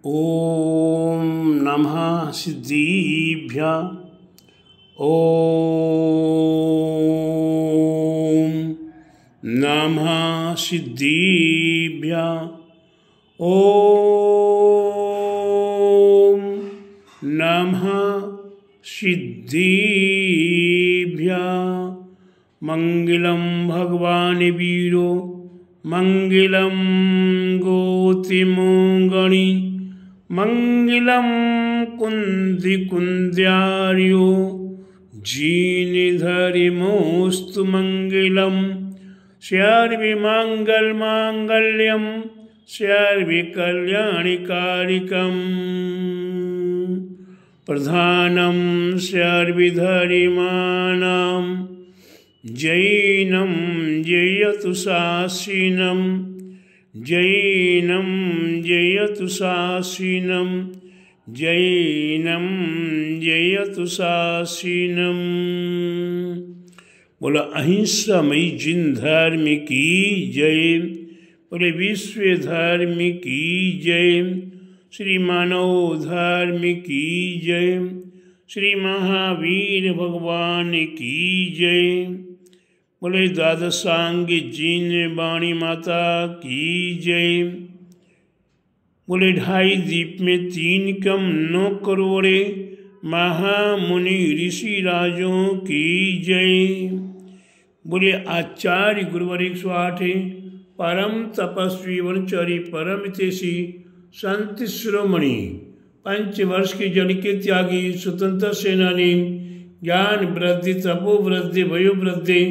ॐ नमः सिद्धिभ्यः। ॐ नमः सिद्धिभ्यः। ॐ नमः सिद्धिभ्यः। मंगलम भगवान वीरो मंगलम गोतिमोगणि मंगलम कुंद्यार्यो जीनिधरिमोस्तु मंगलम सर्वमंगल मांगल्यम सर्वकल्याणकारिकम् प्रधानम सर्वधर्माणां जैनं जयतु शासीनं जैनं जयतु शासीनं जैनं जयतु शासीनं। बोला अहिंसामयी जिन धर्म की जय, बोले विश्व धर्म की जय, श्री मानव धर्म की जय, श्री महावीर भगवान की जय, बोले द्वादशांग जिन वाणी माता की जय, बोले 2.5 दीप में 3 कम 9 करोड़े महामुनि ऋषि राजों की जय, बोले आचार्य गुरुवर 108 परम तपस्वी वनचरी परम हितैषी संत शिरोमणि 5 वर्ष के जल के त्यागी स्वतंत्र सेनानी ज्ञान वृद्धि तपो वृद्धि वयो वृद्धि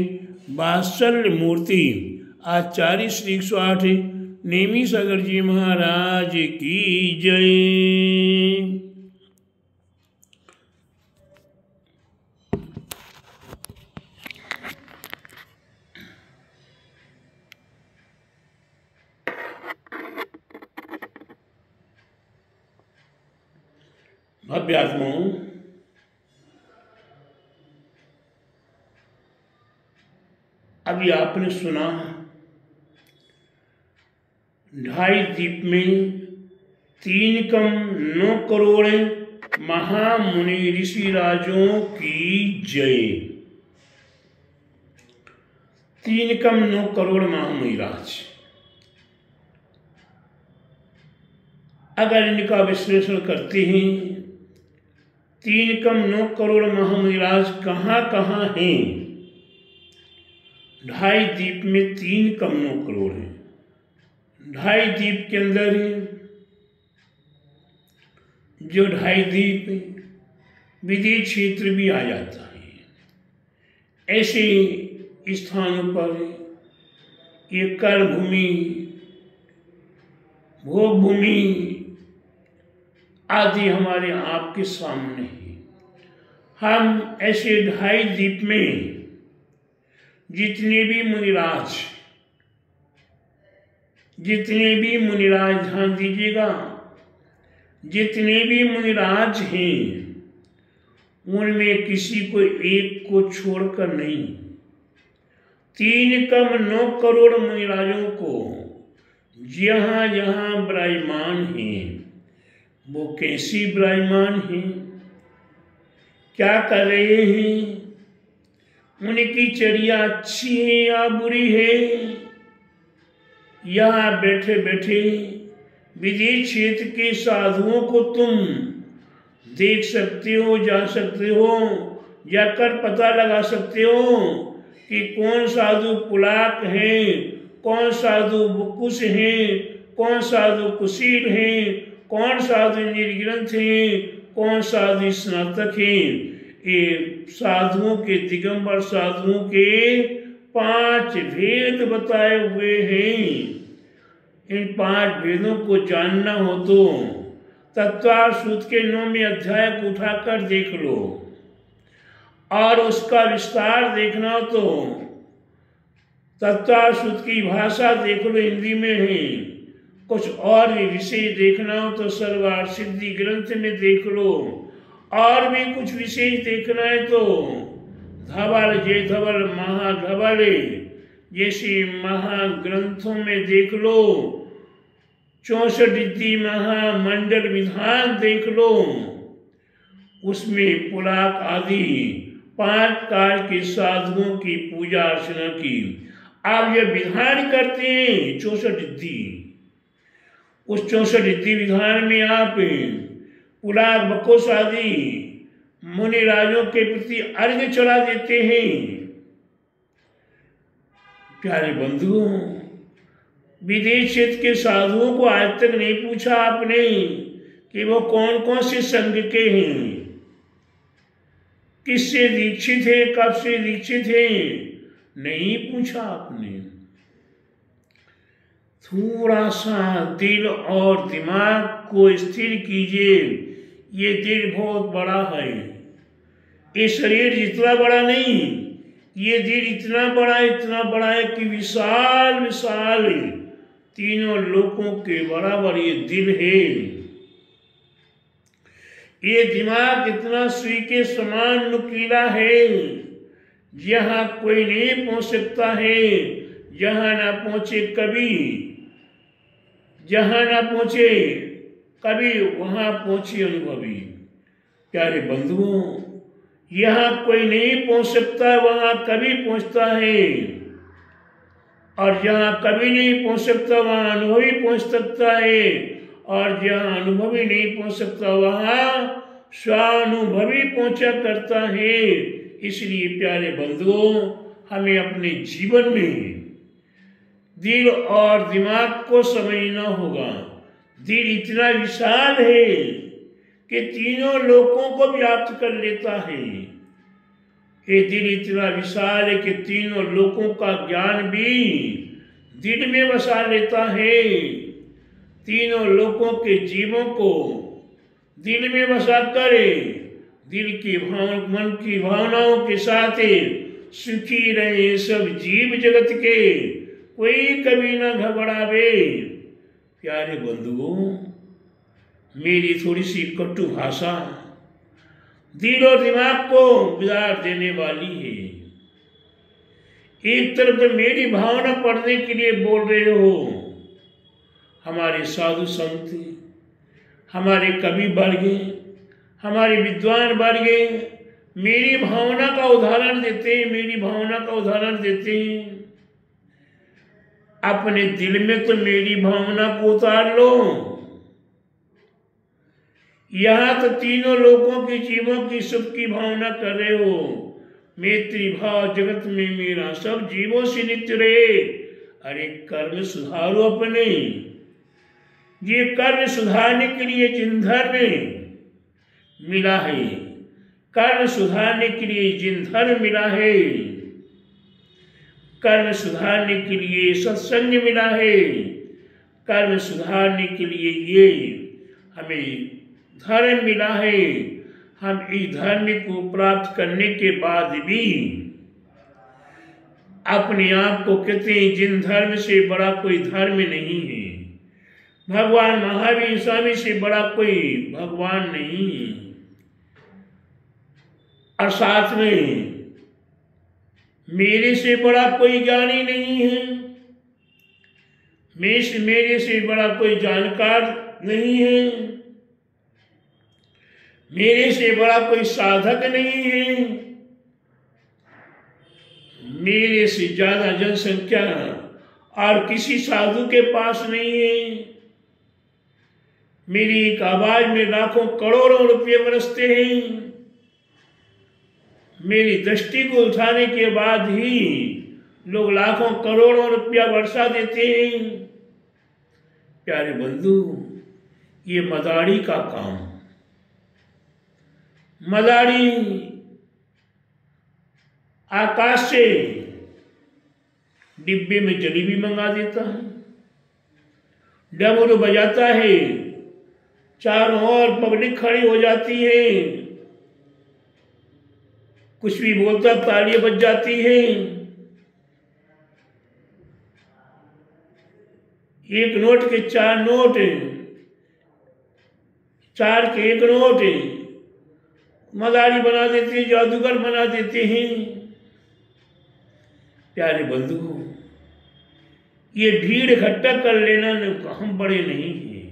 वात्सल्य मूर्ति आचार्य श्री 108 नेमी सागर जी महाराज की जय। भव्यात्माओं, अभी आपने सुना 2.5 दीप में 3 कम 9 करोड़ महामुनि ऋषि राजों की जय। 3 कम 9 करोड़ महामुनि राज, अगर इनका विश्लेषण करते हैं 3 कम 9 करोड़ महामुनि राज कहाँ कहाँ हैं। 2.5 दीप में 3 कम 9 करोड़ हैं। 2.5 दीप के अंदर जो 2.5 दीप विदेश क्षेत्र भी आ जाता है। ऐसे स्थानों पर ये कर्म भूमि भोग भूमि आदि हमारे आपके सामने है। हम ऐसे 2.5 दीप में जितने भी मुनिराज ध्यान दीजिएगा, जितने भी मुनिराज हैं उनमें किसी को एक को छोड़कर नहीं, 3 कम 9 करोड़ मुनिराजों को जहाँ जहाँ विराजमान हैं वो कैसी विराजमान हैं, क्या कर रहे हैं, उनकी चर्या अच्छी है या बुरी है। यहाँ बैठे बैठे विदेश क्षेत्र के साधुओं को तुम देख सकते हो, जा सकते हो, जाकर पता लगा सकते हो कि कौन साधु पुलाक है, कौन साधु बुकुश है, कौन साधु कुशील है, कौन साधु निर्ग्रंथ है, कौन साधु स्नातक है। ये साधुओं के दिगंबर साधुओं के 5 भेद बताए हुए हैं। इन 5 भेदों को जानना हो तो तत्वार सूत्र के 9वें अध्याय को उठाकर देख लो, और उसका विस्तार देखना हो तो तत्वार सूत्र की भाषा देख लो, हिंदी में है। कुछ और भी विषय देखना हो तो सर्वार्थ सिद्धि ग्रंथ में देख लो, और भी कुछ विशेष देखना है तो धवल जय धवल महाधवल जैसे महाग्रंथों में देख लो। 64 महामंडल विधान देख लो, उसमें पुलाक आदि 5 प्रकार के साधुओं की पूजा अर्चना की आप यह विधान करते हैं 64 उस 64 विधान में आप पुलाक बकोस आदि मुनि राजों के प्रति अर्घ्य चढ़ा देते हैं। प्यारे बंधुओं, विदेश क्षेत्र के साधुओं को आज तक नहीं पूछा आपने कि वो कौन कौन से संघ के हैं, किससे दीक्षित है, कब से दीक्षित है, नहीं पूछा आपने। थोड़ा सा दिल और दिमाग को स्थिर कीजिए। ये दिल बहुत बड़ा है, ये शरीर जितना बड़ा नहीं, ये दिल इतना बड़ा है कि विशाल विशाल तीनों लोकों के बराबर ये दिल है। ये दिमाग इतना सुई के समान नुकीला है, जहाँ कोई नहीं पहुँच सकता है, जहाँ ना पहुँचे कभी, जहाँ ना पहुँचे कभी वहाँ पहुँचे अनुभवी। प्यारे बंधुओं, यहाँ कोई नहीं पहुँच सकता, वहाँ कभी पहुँचता है, और जहाँ कभी नहीं पहुँच सकता वहाँ अनुभवी पहुँच सकता है, और जहाँ अनुभवी नहीं पहुँच सकता वहाँ स्वानुभवी पहुँचा करता है। इसलिए प्यारे बंधुओं, हमें अपने जीवन में दिल और दिमाग को समझना होगा। दिल इतना विशाल है कि तीनों लोकों को व्याप्त कर लेता है। ये दिल इतना विशाल है कि तीनों लोकों का ज्ञान भी दिल में बसा लेता है। तीनों लोकों के जीवों को दिल में बसा कर दिल की मन की भावनाओं के साथ सुखी रहे सब जीव जगत के, कोई कभी न घबरावे। प्यारे बंधुओं, मेरी थोड़ी सी कटु भाषा दिल और दिमाग को बिगाड़ देने वाली है। एक तरफ तो मेरी भावना पढ़ने के लिए बोल रहे हो, हमारे साधु संत, हमारे कवि बढ़ गए, हमारे विद्वान बढ़ गए, मेरी भावना का उदाहरण देते हैं, मेरी भावना का उदाहरण देते हैं। अपने दिल में तो मेरी भावना को उतार लो। यहाँ तो तीनों लोगों के जीवों की सुख की भावना कर रहे हो। मैत्री भाव जगत में मेरा सब जीवों से नित्य रहे। अरे कर्म सुधारो अपने। ये कर्म सुधारने के लिए जिन धर्म मिला है, कर्म सुधारने के लिए जिन धर्म मिला है, कर्म सुधारने के लिए सत्संग मिला है, कर्म सुधारने के लिए ये हमें धर्म मिला है। हम इस धर्म को प्राप्त करने के बाद भी अपने आप को कहते हैं जिन धर्म से बड़ा कोई धर्म नहीं है, भगवान महावीर स्वामी से बड़ा कोई भगवान नहीं है, और साथ में मेरे से बड़ा कोई ज्ञानी नहीं है, मेरे से बड़ा कोई जानकार नहीं है, मेरे से बड़ा कोई साधक नहीं है, मेरे से ज्यादा जनसंख्या और किसी साधु के पास नहीं है। मेरी एक आवाज में लाखों करोड़ों रुपये बरसते हैं। मेरी दृष्टि को उठाने के बाद ही लोग लाखों करोड़ों रुपया बरसा देते हैं। प्यारे बंधु, ये मदारी का काम, मदारी आकाश से डिब्बे में जलेबी मंगा देता है, डमरू बजाता है, चारों ओर पब्लिक खड़ी हो जाती है, कुछ भी बोलता तालियां बज जाती है। एक नोट के 4 नोट, 4 के 1 नोट मदारी बना देते हैं, जादूगर बना देते हैं। प्यारे बंधु, ये भीड़ इकट्ठा कर लेना हम बड़े नहीं हैं,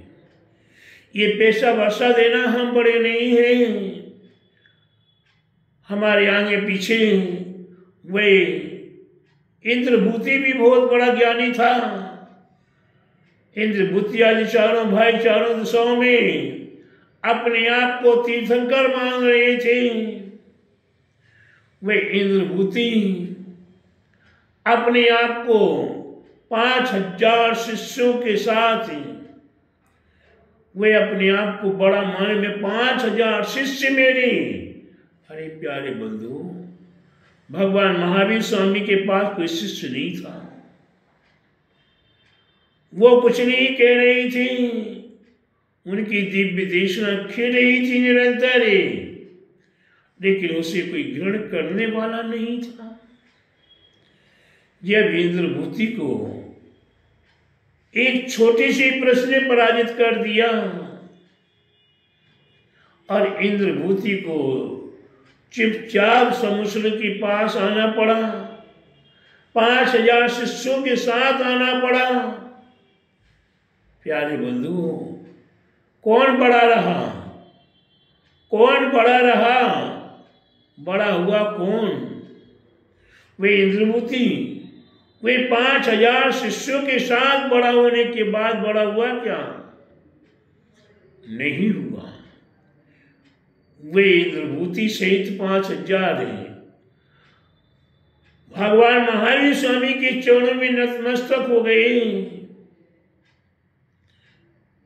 ये पैसा वर्षा देना हम बड़े नहीं हैं। हमारे आगे पीछे वे इंद्रभूति भी बहुत बड़ा ज्ञानी था। इंद्रभूति आदि चारों भाई चारों दिशाओं में अपने आप को तीर्थंकर मान रहे थे। वे इंद्रभूति अपने आप को 5000 शिष्यों के साथ वे अपने आप को बड़ा माने में 5000 शिष्य मेरे। अरे प्यारे बंधु, भगवान महावीर स्वामी के पास कोई शिष्य नहीं था। वो कुछ नहीं कह रही थी, उनकी दिव्य देशना खिल रही थी निरंतर, लेकिन उसे कोई ग्रहण करने वाला नहीं था। जब इंद्रभूति को एक छोटे से प्रश्न ने पराजित कर दिया और इंद्रभूति को चुपचाप समुद्र के पास आना पड़ा, 5000 शिष्यों के साथ आना पड़ा। प्यारे बंधु, कौन बड़ा रहा? कौन बड़ा रहा? बड़ा हुआ कौन? वे इंद्रभूति। वे 5000 शिष्यों के साथ बड़ा होने के बाद बड़ा हुआ क्या? नहीं हुआ। वे इंद्रभूति सहित 5000 हैं। भगवान महावीर स्वामी के चरणों में नतमस्तक हो गए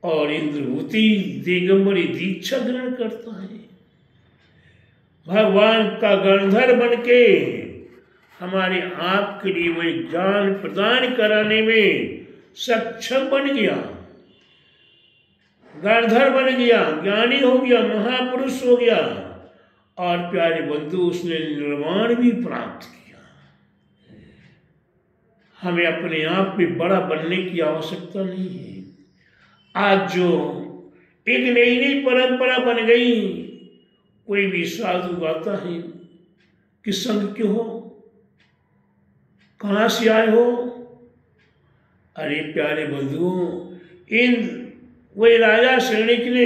और इंद्रभूति दिगंबरी दीक्षा ग्रहण करता है। भगवान का गणधर बन के हमारे आप के लिए वही ज्ञान प्रदान कराने में सक्षम बन गया, गणधर बन गया, ज्ञानी हो गया, महापुरुष हो गया और प्यारे बंधु उसने निर्वाण भी प्राप्त किया। हमें अपने आप में बड़ा बनने की आवश्यकता नहीं है। आज जो एक नई नई परंपरा बन गई, कोई भी साधु आता है कि संग क्यों हो, कहाँ से आए हो? अरे प्यारे बंधुओं, वे राजा सैनिक ने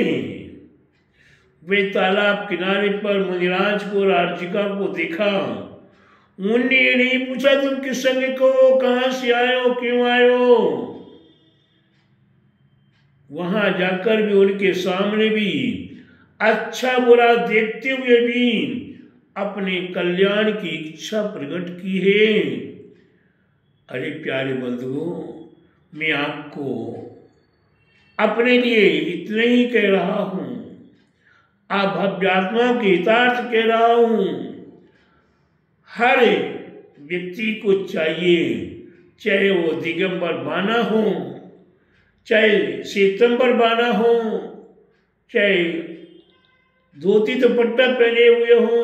वे तालाब किनारे पर मुनिराज को, राजिका को देखा। उनने ये नहीं पूछा तुम किस संग को, कहाँ से आए हो, क्यों आए हो। वहां जाकर भी उनके सामने भी अच्छा बुरा देखते हुए भी अपने कल्याण की इच्छा प्रकट की है। अरे प्यारे बंधुओं, मैं आपको अपने लिए इतने ही कह रहा हूं, आप भव्यात्मा के हितार्थ कह रहा हूं। हर व्यक्ति को चाहिए, चाहे वो दिगंबर बाना हो, चाहे श्वेतंबर बाना हो, चाहे धोती दुपट्टा पहने हुए हो,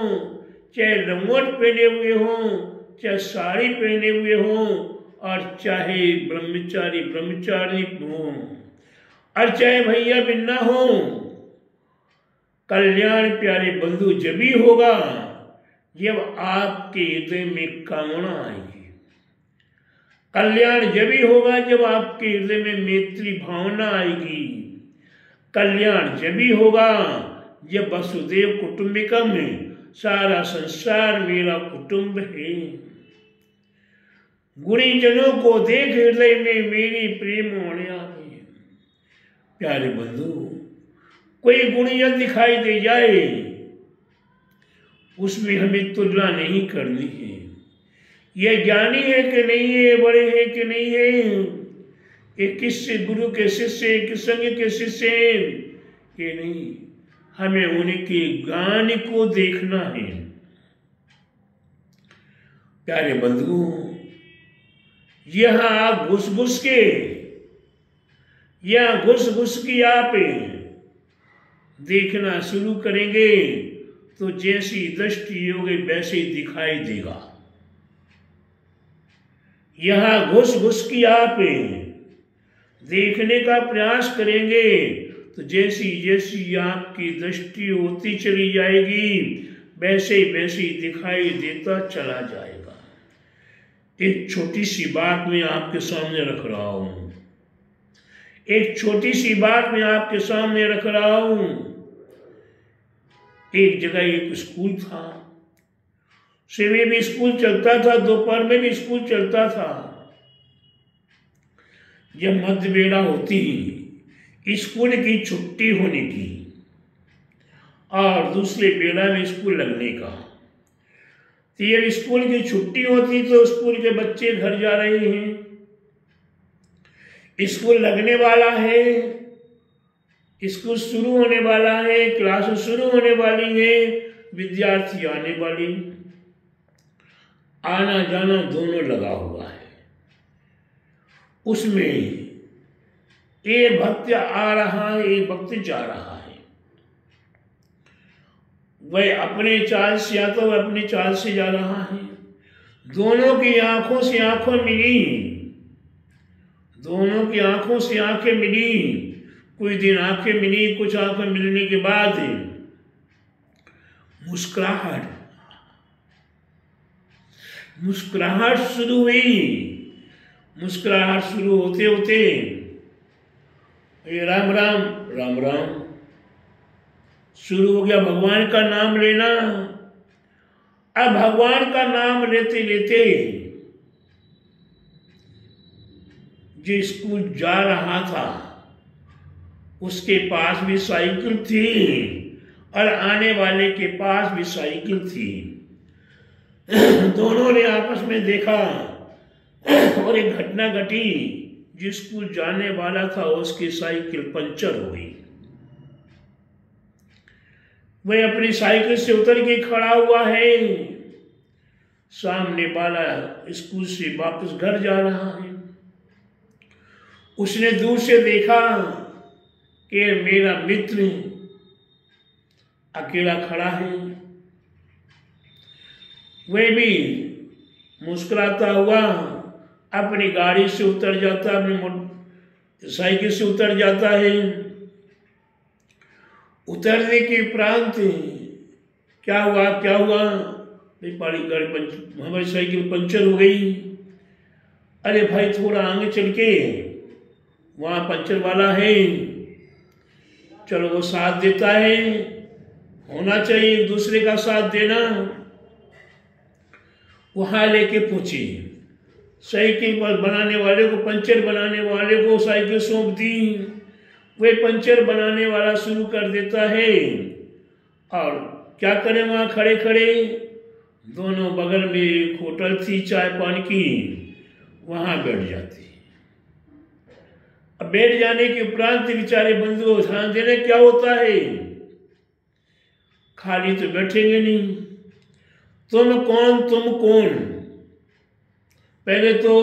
चाहे लंगोट पहने हुए हो, चाहे साड़ी पहने हुए हो, और चाहे ब्रह्मचारी हो, और चाहे भैया बिन्ना हो। कल्याण प्यारे बंधु जब ही होगा जब आपके हृदय में कामना आएगी। कल्याण जब ही होगा जब आपके हृदय में मैत्री भावना आएगी। कल्याण जब ही होगा जब वसुदेव कुटुंबिकम में सारा संसार मेरा कुटुंब है। गुणीजनों को देख हृदय में मेरी प्रेम होने आ गई। प्यारे बंधु, कोई गुणीजन दिखाई दे जाए उसमें हमें तुलना नहीं करनी है। ये ज्ञानी है कि नहीं है, बड़े हैं कि नहीं है, ये किस गुरु के शिष्य, किस संग के शिष्य, ये नहीं, हमें उनके ज्ञान को देखना है। प्यारे बंधु, यहां आप घुस घुस के आप देखना शुरू करेंगे तो जैसी दृष्टि होगी वैसे ही दिखाई देगा। यहां घुस के आप देखने का प्रयास करेंगे तो जैसी आपकी दृष्टि होती चली जाएगी वैसे ही दिखाई देता चला जाएगा। एक छोटी सी बात मैं आपके सामने रख रहा हूं। एक छोटी सी बात मैं आपके सामने रख रहा हूं। एक जगह एक स्कूल था। सुबह भी स्कूल चलता था, दोपहर में भी स्कूल चलता था। जब मध्य बेला होती, स्कूल की छुट्टी होने की और दूसरे बेला में स्कूल लगने का, तो जब स्कूल की छुट्टी होती तो स्कूल के बच्चे घर जा रहे हैं, स्कूल लगने वाला है, स्कूल शुरू होने वाला है, क्लास शुरू होने वाली है, विद्यार्थी आने वाले, आना जाना दोनों लगा हुआ है। उसमें एक भक्त आ रहा है, एक भक्त जा रहा है। वह अपने चाल से या तो वह अपनी चाल से जा रहा है। दोनों की आंखों से आंखों मिली, दोनों की आंखों से आंखें मिली। कुछ दिन आंखें मिली, कुछ आंखें मिलने के बाद मुस्कुराहट शुरू हुई। मुस्कुराहट शुरू होते होते राम राम राम राम शुरू हो गया, भगवान का नाम लेना। अब भगवान का नाम लेते लेते जो स्कूल जा रहा था उसके पास भी साइकिल थी और आने वाले के पास भी साइकिल थी। दोनों ने आपस में देखा और एक घटना घटी। जो स्कूल जाने वाला था उसकी साइकिल पंचर हो गई। वह अपनी साइकिल से उतर के खड़ा हुआ है। सामने वाला स्कूल से वापस घर जा रहा है। उसने दूर से देखा कि मेरा मित्र अकेला खड़ा है। वह भी मुस्कुराता हुआ अपनी गाड़ी से उतर जाता, अपनी साइकिल से उतर जाता है। उतरने के उपरांत क्या हुआ हमारी साइकिल पंचर हो गई। अरे भाई थोड़ा आगे चल के वहाँ पंचर वाला है, चलो वो साथ देता है, होना चाहिए एक दूसरे का साथ देना। वहाँ लेके पहुंची, साइकिल पर बनाने वाले को, पंचर बनाने वाले को साइकिल सौंप दी। वह पंचर बनाने वाला शुरू कर देता है और क्या करें, वहाँ खड़े खड़े दोनों बगल में एक होटल थी चाय पानी की, वहाँ बैठ जाती। अब बैठ जाने के उपरांत बेचारे बंधु को ध्यान देने क्या होता है, खाली तो बैठेंगे नहीं। तुम कौन। पहले तो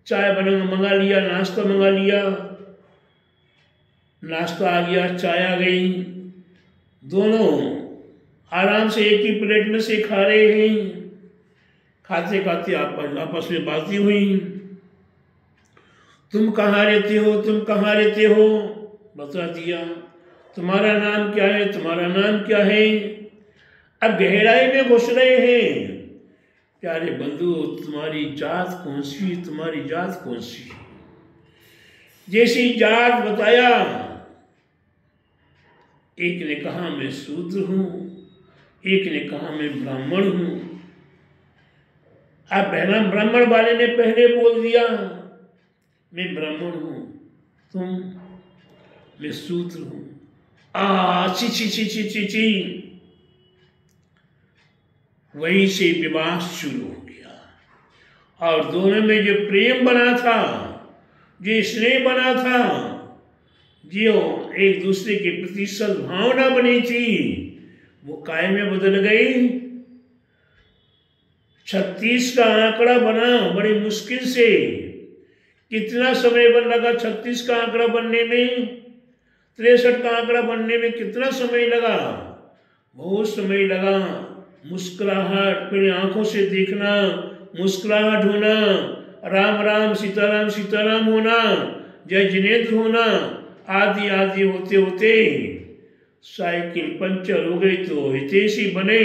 चाय मंगा लिया, नाश्ता मंगा लिया, नाश्ता आ गया, चाय आ गई। दोनों आराम से एक ही प्लेट में से खा रहे हैं। खाते खाते आपस में बातें हुई। तुम कहाँ रहते हो, बता दिया। तुम्हारा नाम क्या है। अब गहराई में घुस रहे हैं। प्यारे बंधु, तुम्हारी जात कौन सी। जैसी जात बताया, एक ने कहा मैं शूद्र हूं, एक ने कहा मैं ब्राह्मण हूं। अब ब्राह्मण वाले ने पहले बोल दिया मैं ब्राह्मण हूं, मैं शूद्र हूं। ची। वहीं से विवाह शुरू हो गया और दोनों में जो प्रेम बना था, जो स्नेह बना था, जो एक दूसरे के प्रति सद्भावना बनी थी, वो काय में बदल गई। 36 का आंकड़ा बना बड़ी मुश्किल से। कितना समय लगा 36 का आंकड़ा बनने में, 63 का आंकड़ा बनने में कितना समय लगा, बहुत समय लगा। मुस्कुराहट, अपनी आंखों से देखना, मुस्कुराहट होना, राम राम सीताराम होना, जय जिनेन्द्र होना, आदि होते होते साइकिल पंचर हो गई तो हितैषी बने,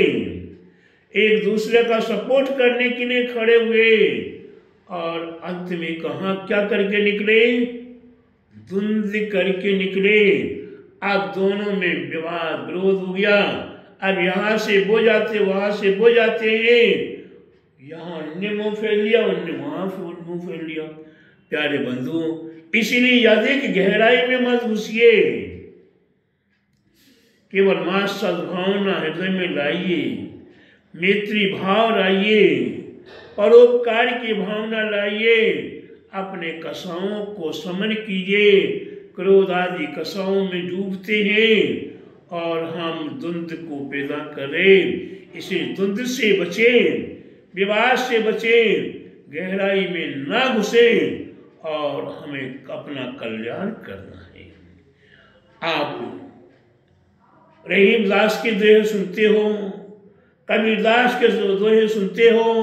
एक दूसरे का सपोर्ट करने के लिए खड़े हुए। और अंत में कहाँ क्या करके निकले? द्वंद्व करके निकले। अब दोनों में विवाद विरोध हो गया। अब यहाँ से वो जाते, वहां से वो जाते हैं, यहाँ उनने मुंह फेर लिया, उनने वहां मुंह फेर लिया। प्यारे बंधु, इसीलिए याद है कि गहराई में मत घुसिए, केवल मां सद्भावना हृदय में लाइए, मैत्री भाव लाइए, परोपकार की भावना लाइए, अपने कसाओं को समन कीजिए। क्रोध आदि कसाओं में डूबते हैं और हम द्वंद्व को पैदा करें। इसे द्वंद्व से बचें, विवाद से बचें, गहराई में ना घुसें और हमें अपना कल्याण करना है। आप रहीमदास के दोहे सुनते हो, कबीरदास के दोहे सुनते हो,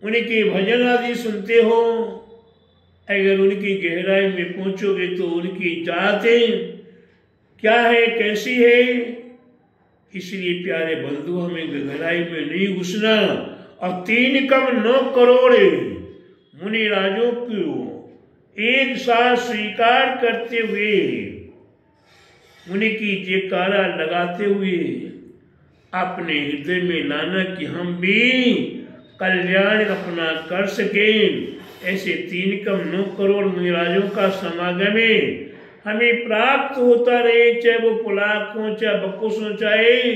उनके भजन आदि सुनते हो। अगर उनकी गहराई में पहुंचोगे तो उनकी जातें क्या है, कैसी है। इसलिए प्यारे बंधु, हमें गहराई में नहीं घुसना और 3 कम 9 करोड़ मुनि राजों को एक साथ स्वीकार करते हुए, उनकी जयकारा लगाते हुए अपने हृदय में लाना कि हम भी कल्याण अपना कर सकें। ऐसे 3 कम 9 करोड़ मुनिराजों का समागम हमें प्राप्त होता रहे, चाहे वो पुलाक हो, चाहे बकुस हो, चाहे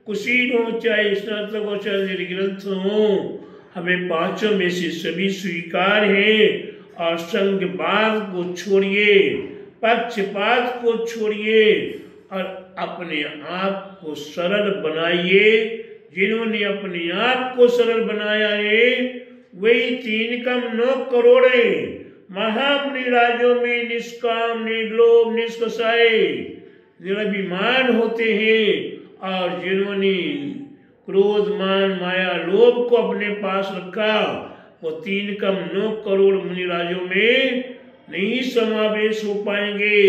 कुशीन हो, चाहे स्नातक हो, चाहे निर्ग्रंथ हो। हमें 5 में से सभी स्वीकार है। और संगवाद को छोड़िए, पक्षपात को छोड़िए और अपने आप को सरल बनाइए। जिन्होंने अपने आप को सरल बनाया है वही 3 कम 9 करोड़ महामुनि राजों में निष्काम, निर्लोभ, निष्कषाय, निरभिमान होते हैं। और जिन्होंने क्रोध, मान, माया, लोभ को अपने पास रखा वो 3 कम 9 करोड़ मुनि राजों में नहीं समावेश हो पाएंगे।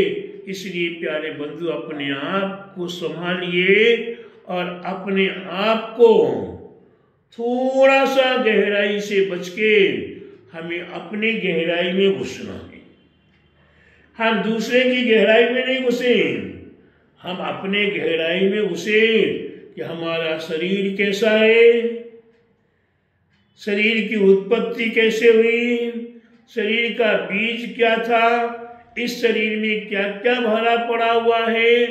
इसलिए प्यारे बंधु, अपने आप को संभालिए और अपने आप को थोड़ा सा गहराई से बच के हमें अपनी गहराई में घुसना है। हम दूसरे की गहराई में नहीं घुसे, हम अपने गहराई में घुसे कि हमारा शरीर कैसा है, शरीर की उत्पत्ति कैसे हुई, शरीर का बीज क्या था, इस शरीर में क्या क्या भरा पड़ा हुआ है।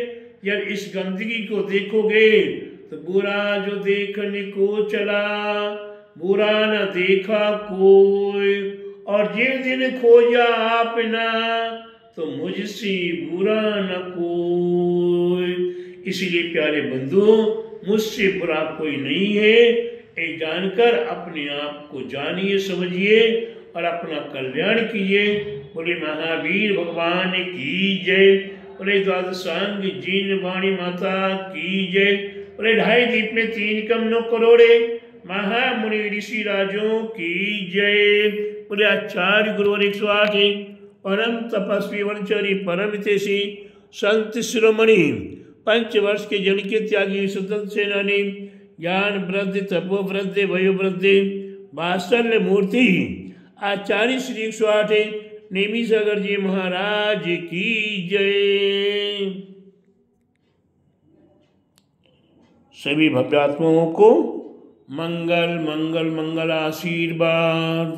जब इस गंदगी को देखोगे तो बुरा जो देखने को चला, बुरा न देखा कोई, और जिस दिन खोजा आपना तो मुझसे बुरा न कोई। इसलिए प्यारे बंधु, मुझसे बुरा कोई नहीं है, ये जानकर अपने आप को जानिए, समझिए और अपना कल्याण कीजिए। बोले महावीर भगवान की जय, बोले द्वादशांग जीन वाणी माता की जय, बोले 2.5 दीप में 3 कम 9 करोड़ महामुनि ऋषि राजों की जय। बोले आचार्य गुरुवर 108 परम तपस्वी वनचरी परम हितैषी संत शिरोमणि 5 वर्ष के जन के त्यागी स्वतंत्र सेनानी ज्ञान वृद्धि तपो वृद्धि वयो वृद्धि वात्सल्य मूर्ति आचार्य श्री 108 नेमी सागर जी महाराज की जय। सभी भव्यात्माओं को मंगल मंगल मंगल आशीर्वाद।